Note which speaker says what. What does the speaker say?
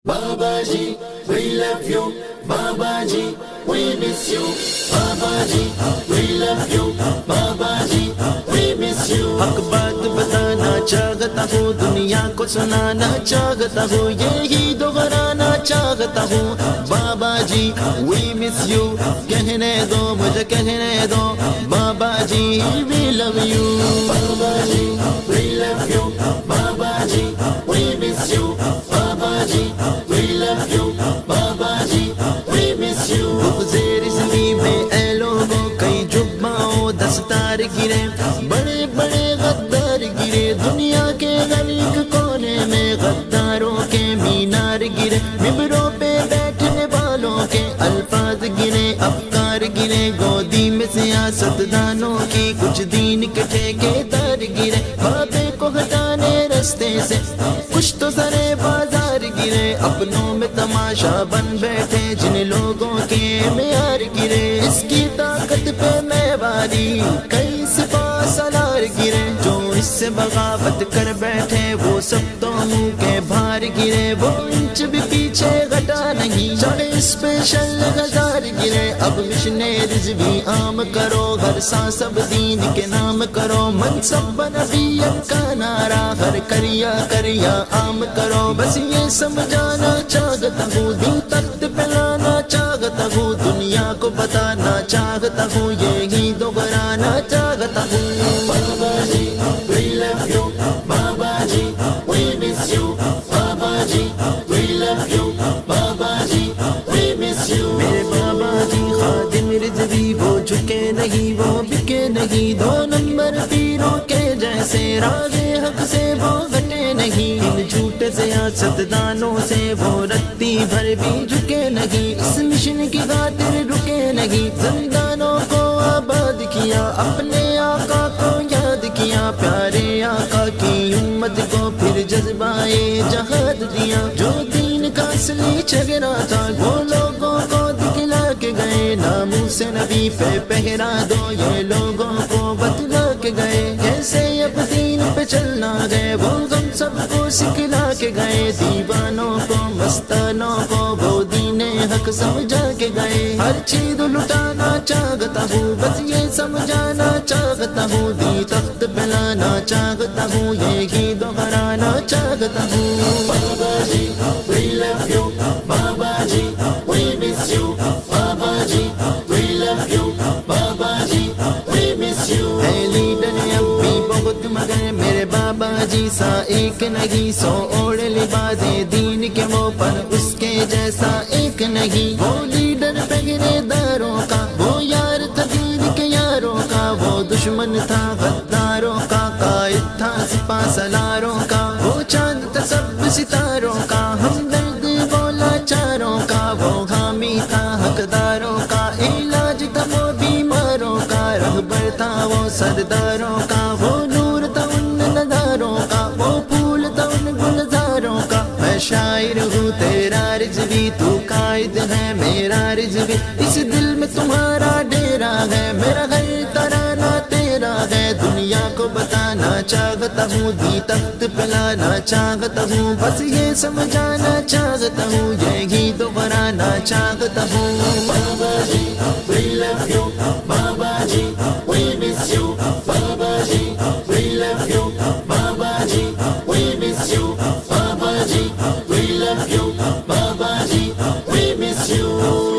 Speaker 1: Babaji, we love you. Babaji, we miss you. Babaji, we love you. Babaji, we miss you. حق بات بتانا چاہتا ہوں، دنیا کو سنانا چاہتا ہوں، یہی دہرانا چاہتا ہوں. بابا جی we miss you، کہنے دو مجھے کہنے دو. بابا جی we love you. بابا جی we love you. بابا جی we miss you. بابا جی we love you. بابا جی we miss you. زیر زمین میں اے لوگوں کئی جباؤں دستار گرے، بڑے بڑے غدار گرے، دنیا کے غریق کونے میں غداروں کے مینار گرے، ممبروں پہ بیٹھنے والوں کے الفاظ گرے، افکار گرے، گودی میں سیاست دانوں کی کچھ دین کے ٹھیکے دار گرے، بابے کو ہٹانے رستے سے کچھ تو سرے بازار گرے، اپنوں میں تماشا بن بیٹھے جن لوگوں کے معیار گرے. اس کی طاقت پہ میں واری کئی سپاہ سالار گرے، جو اس سے بغاوت کر بیٹھے وہ سب تو منہ کے بھار گرے. وہ انچ بھی پیچھے گھٹا نہیں، چڑھے اسپیشل ہزار گرے. اب مشنریز بھی عام کرو، ہر سانس اب دین کے نام کرو، منصب نبیت کا نعرہ ہر کریا کریا عام کرو. بس یہ سمجھانا چاہتا ہوں، دین تخت پہ لانا چاہتا ہوں، دنیا کو بتانا چاہتا ہوں، یہی دہرانا چاہتا ہوں. بابا جی we love you. بابا جی we miss you. بابا جی we love you. بابا جی we miss you. میرے بابا جی خادم رضوی، وہ جھکے نہیں وہ بکے نہیں، دو نمبر پیروں کے جیسے راز حق سے وہ ہٹے نہیں، ان جھوٹے سیاست دانوں سے وہ رتی بھر بھی جھکے نہیں، اس مشن کی خاطر رکے نہیں، زندانوں کو آباد کیا، اپنے آقا کو یاد کیا، پیارے آقا کی امت کو پھر جذبائے جہاد دیا. جو دین کا اصلی چہرہ تھا وہ لوگوں کو دکھلا کے گئے، ناموں سے نبی پہ پہرا دو یہ لوگوں کو بتلا کے گئے، کیسے اب دین پہ چلنا گئے وہ ہم سب کو سکھلا کے گئے. دیوانوں کو مستانوں کو وہ دین حق سمجھا کے گئے. ہر چیز لٹانا چاہتا ہوں، بس یہ سمجھانا چاہتا ہوں، دی تخت پہ لانا چاہتا ہوں، یہی دہرانا چاہتا ہوں. بابا جی we love you. بابا جی we miss you. بابا جی we love you. بابا جی we miss you. A leader اب بھی بہت مگر میرے بابا جی سا ایک نہیں، سو اوڑ لباس دین کے وہ پر اس کے جیسا ایک نہیں. وہ لیڈر پہرے داروں کا، وہ یار تھا دین کے یاروں کا، وہ دشمن تھا غداروں کا، قائد تھا سپاہ سالاروں کا، وہ چاند تھا سب ستاروں کا، ہمدرد بولا چاروں کا، وہ حامی تھا حقداروں کا، علاج تھا وہ بیماروں کا، رہبر تھا وہ سرداروں کا، وہ نور تھا ان نظاروں کا، وہ پھول تھا ان گلزاروں کا. میں شاعر ہوں تیرا رضوی، تو قائد ہے میرا رضوی، اس دل میں تمہارا ڈیرا ہے، میرا ہر ترانہ تیرا ہے. دنیا کو بتانا چاہتا ہوں، دی تخت پہ لانا چاہتا ہوں، بس یہ سمجھانا چاہتا ہوں، یہی دہرانا چاہتا ہوں. بابا جی we love you. بابا جی we miss you. بابا جی we love you. بابا جی we miss you. بابا جی we love you. بابا جی we miss you.